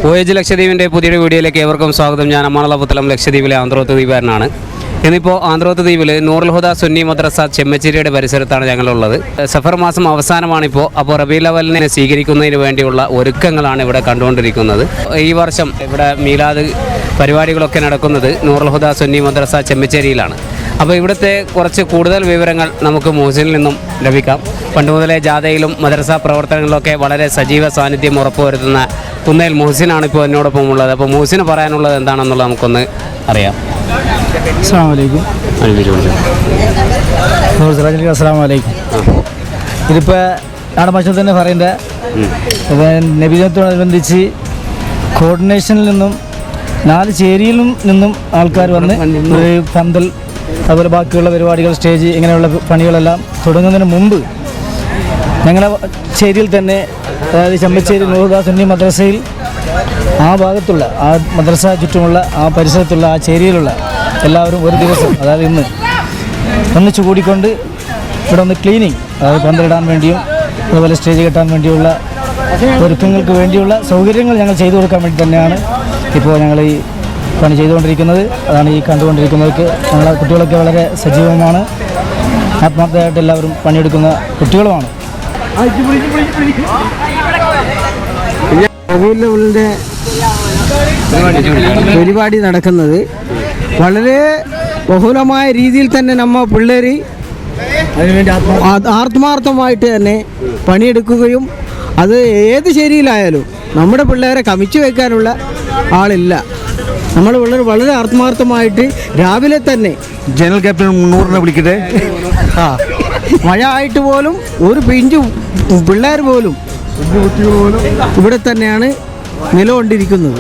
Voyage ലക്ഷദ്വീപിൻ്റെ പുതിയൊരു വീഡിയോയിലേക്ക് ഏവർക്കും സ്വാഗതം. ഞാൻ അമ്മാനളപുത്തലം ലക്ഷദ്വീപിലെ ആന്ധ്രോത്ത് ദ്വീപുകാരനാണ്. ഇന്നിപ്പോൾ ആന്ധ്രോത്ത് ദ്വീപിൽ നൂറുൽ ഹുദ സുന്നി മദ്രസ ചെമ്മച്ചേരിയുടെ പരിസരത്താണ് ഞങ്ങളുള്ളത്. സഫർ മാസം അവസാനമാണിപ്പോൾ. അപ്പോൾ റബീഉൽ അവ്വലിനെ സ്വീകരിക്കുന്നതിന് വേണ്ടിയുള്ള ഒരുക്കങ്ങളാണ് ഇവിടെ കണ്ടുകൊണ്ടിരിക്കുന്നത്. ഈ വർഷം ഇവിടെ മീലാദ് പരിപാടികളൊക്കെ നടക്കുന്നത് നൂറുൽ ഹുദ സുന്നി മദ്രസ ചെമ്മച്ചേരിയിലാണ്. അപ്പോൾ ഇവിടുത്തെ കുറച്ച് കൂടുതൽ വിവരങ്ങൾ നമുക്ക് മുഹസിനിൽ നിന്നും ലഭിക്കാം. പണ്ട് മുതലേ ജാഥയിലും മദ്രസ പ്രവർത്തനങ്ങളിലൊക്കെ വളരെ സജീവ സാന്നിധ്യം ഉറപ്പുവരുത്തുന്ന കുന്നേൽ മുഹസിനാണ് ഇപ്പോൾ എന്നോടൊപ്പം ഉള്ളത്. അപ്പോൾ മുഹസിന് പറയാനുള്ളത് എന്താണെന്നുള്ളത് നമുക്കൊന്ന് അറിയാം. അസ്സലാമു അലൈക്കും. അസ്സലാമു അലൈക്കും. ഇതിപ്പോൾ നാടൻ ഭാഷയിൽ തന്നെ പറയേണ്ട നബിദിനത്തോടനുബന്ധിച്ച് കോർഡിനേഷനിൽ നിന്നും 4 ചേരിയിൽ നിന്നും ആൾക്കാർ വന്ന് ഒരു പന്തൽ, അതുപോലെ ബാക്കിയുള്ള പരിപാടികൾ, സ്റ്റേജ്, ഇങ്ങനെയുള്ള പണികളെല്ലാം തുടങ്ങുന്നതിന് മുമ്പ് ഞങ്ങളുടെ ചേരിയിൽ തന്നെ, അതായത് ചെമ്മച്ചേരി നൂറുൽ ഹുദ സുന്നി മദ്രസയിൽ ആ ഭാഗത്തുള്ള, ആ മദ്രസ ചുറ്റുമുള്ള ആ പരിസരത്തുള്ള ആ ചേരിയിലുള്ള എല്ലാവരും ഒരു ദിവസം, അതായത് ഇന്ന് ഒന്നിച്ചു കൂടിക്കൊണ്ട് ഇവിടെ ഒന്ന് ക്ലീനിങ്, അതായത് പന്തലിടാൻ വേണ്ടിയും അതുപോലെ സ്റ്റേജ് കെട്ടാൻ വേണ്ടിയുള്ള ഒരുക്കങ്ങൾക്ക് വേണ്ടിയുള്ള സൗകര്യങ്ങൾ ഞങ്ങൾ ചെയ്തു കൊടുക്കാൻ വേണ്ടി തന്നെയാണ് ഇപ്പോൾ ഞങ്ങൾ ഈ പണി ചെയ്തുകൊണ്ടിരിക്കുന്നത്. അതാണ് ഈ കണ്ടുകൊണ്ടിരിക്കുന്നവർക്ക്. ഞങ്ങളെ കുട്ടികളൊക്കെ വളരെ സജീവമാണ്, ആത്മാർത്ഥമായിട്ട് എല്ലാവരും പണിയെടുക്കുന്ന കുട്ടികളുമാണ്. റബീഉൽ പരിപാടി നടക്കുന്നത് വളരെ ബഹുലമായ രീതിയിൽ തന്നെ നമ്മ പിള്ളേർ അതിനുവേണ്ടി ആത്മാർത്ഥമായിട്ട് തന്നെ പണിയെടുക്കുകയും അത് ഏത് ശരിയിലായാലും നമ്മുടെ പിള്ളേരെ കമിച്ചു വയ്ക്കാനുള്ള ആളില്ല. നമ്മൾ വളരെ ആത്മാർത്ഥമായിട്ട് രാവിലെ തന്നെ ജനറൽ ക്യാപ്റ്റൻ നൂറിനെ വിളിക്കട്ടെ. മഴ ആയിട്ട് പോലും ഒരു പിഞ്ചു പിള്ളേർ പോലും ഇവിടെ തന്നെയാണ് നിലകൊണ്ടിരിക്കുന്നത്.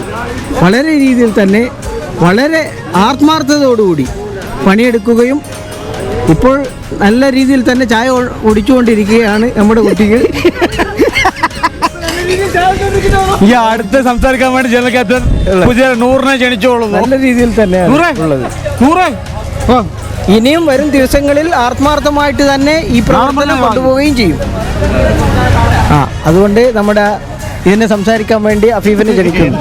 വളരെ രീതിയിൽ തന്നെ വളരെ ആത്മാർത്ഥതയോടുകൂടി പണിയെടുക്കുകയും ഇപ്പോൾ നല്ല രീതിയിൽ തന്നെ ചായ കുടിച്ചുകൊണ്ടിരിക്കുകയാണ് നമ്മുടെ കുട്ടികൾ. ഈ അടുത്ത് സംസാരിക്കാൻ വേണ്ടി ജനറൽ ക്യാപ്റ്റൻ പുതിയ നൂറിനെ ക്ഷണിച്ചോളൂ. നല്ല രീതിയിൽ തന്നെയാണ് ഉള്ളത്. ഇനിയും വരും ദിവസങ്ങളിൽ ആത്മാർത്ഥമായിട്ട് തന്നെ ഈ പ്രവർത്തനം കൊണ്ടുപോവുകയും ചെയ്യും. അതുകൊണ്ട് നമ്മുടെ ഇതിനെ സംസാരിക്കാൻ വേണ്ടി അഫീഫിനെ ക്ഷണിക്കുന്നു.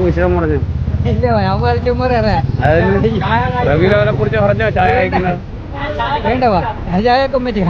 വിഷയം പറഞ്ഞു റബീഉൽ അവ്വലിനെ കുറിച്ച് പറഞ്ഞോ ചായ കഴിക്കുന്നത് വേണ്ടവാ ചായ കമ്മിറ്റി.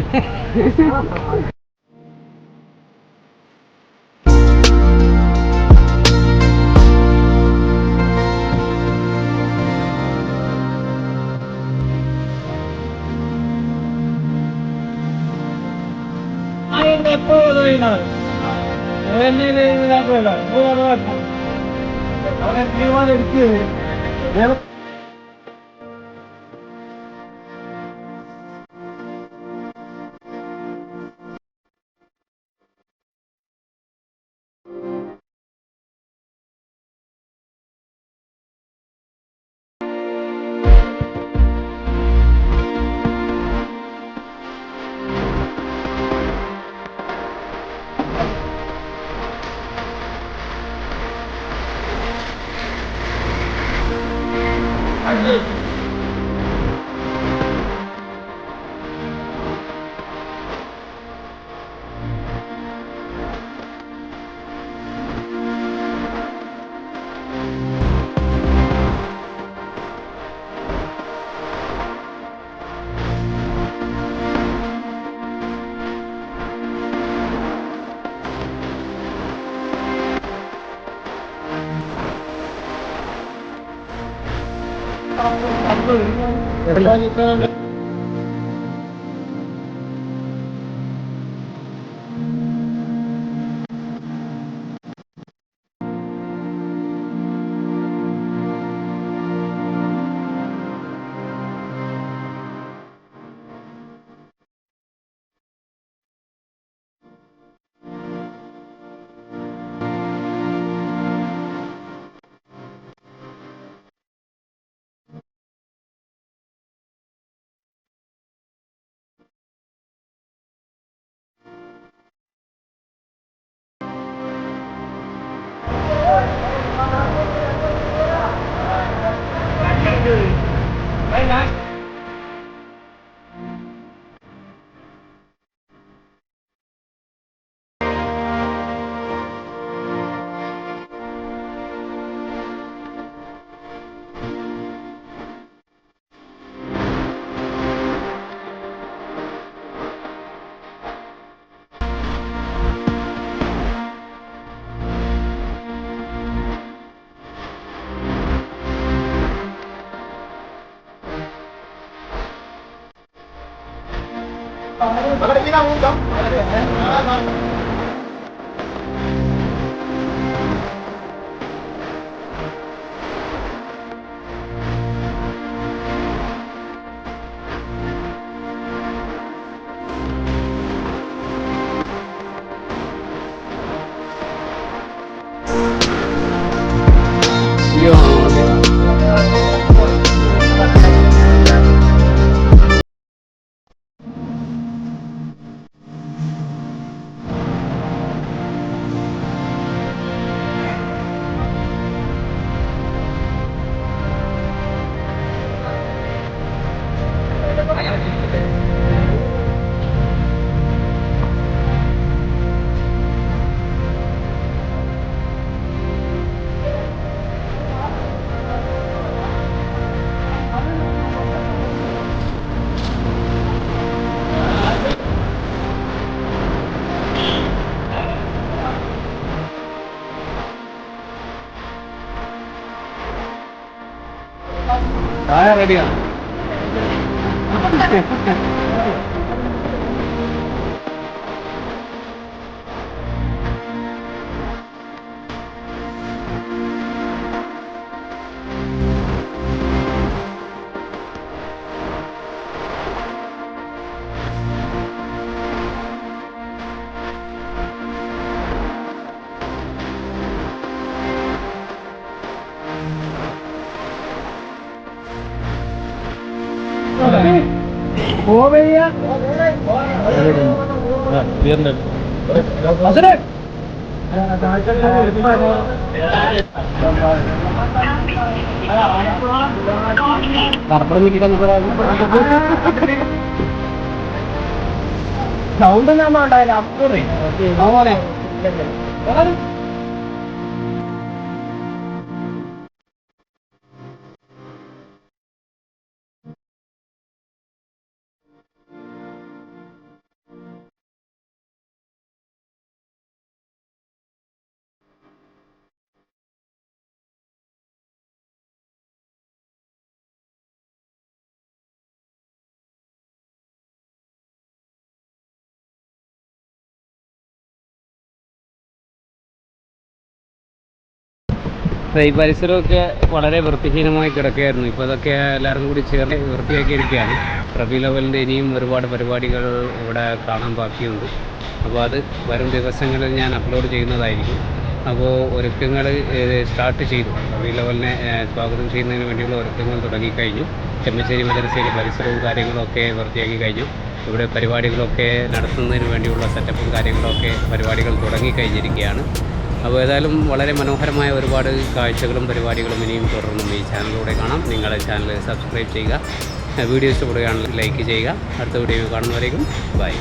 റെഡിയാണ്. സൗണ്ട് ഒന്നും ഉണ്ടായില്ല. അതുപോലെ ഈ പരിസരമൊക്കെ വളരെ വൃത്തിഹീനമായി കിടക്കുകയായിരുന്നു. ഇപ്പോൾ അതൊക്കെ എല്ലാവരും കൂടി ചേർന്ന് വൃത്തിയാക്കിയിരിക്കുകയാണ്. റബി ലെവലിൻ്റെ ഇനിയും ഒരുപാട് പരിപാടികൾ ഇവിടെ കാണാൻ ബാക്കിയുണ്ട്. അപ്പോൾ അത് വരും ദിവസങ്ങളിൽ ഞാൻ അപ്ലോഡ് ചെയ്യുന്നതായിരിക്കും. അപ്പോൾ ഒരുക്കങ്ങൾ സ്റ്റാർട്ട് ചെയ്തു. റബി ലെവലിനെ സ്വാഗതം ചെയ്യുന്നതിന് വേണ്ടിയുള്ള ഒരുക്കങ്ങൾ തുടങ്ങിക്കഴിഞ്ഞു. ചെമ്മശ്ശേരി മദ്രസയിലെ പരിസരവും കാര്യങ്ങളൊക്കെ വൃത്തിയാക്കി കഴിഞ്ഞു. ഇവിടെ പരിപാടികളൊക്കെ നടത്തുന്നതിന് വേണ്ടിയുള്ള സെറ്റപ്പും കാര്യങ്ങളൊക്കെ പരിപാടികൾ തുടങ്ങിക്കഴിഞ്ഞിരിക്കുകയാണ്. അപ്പോൾ ഏതായാലും വളരെ മനോഹരമായ ഒരുപാട് കാഴ്ചകളും പരിപാടികളും ഇനിയും തുടർന്നും ഈ ചാനലിലൂടെ കാണാം. നിങ്ങളുടെ ചാനൽ സബ്സ്ക്രൈബ് ചെയ്യുക, വീഡിയോ ഇഷ്ടപ്പെടുകയാണെങ്കിൽ ലൈക്ക് ചെയ്യുക. അടുത്ത വീഡിയോ കാണുന്നവരേക്കും ബൈ.